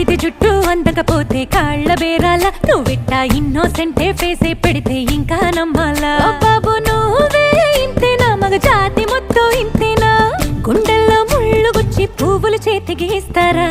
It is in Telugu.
పండితే జుట్టు అందకపోతే కాళ్ళ బేరాల నువ్విట్టా ఇన్నోసెంటే ఫేసే పెడితే ఇంకా నమ్మాలా బాబు నువ్వే ఇంతేనా మగ జాతి మొత్తం ఇంతేనా గుండెల్లో ముళ్ళు గుచ్చి పువ్వులు చేతికి ఇస్తారా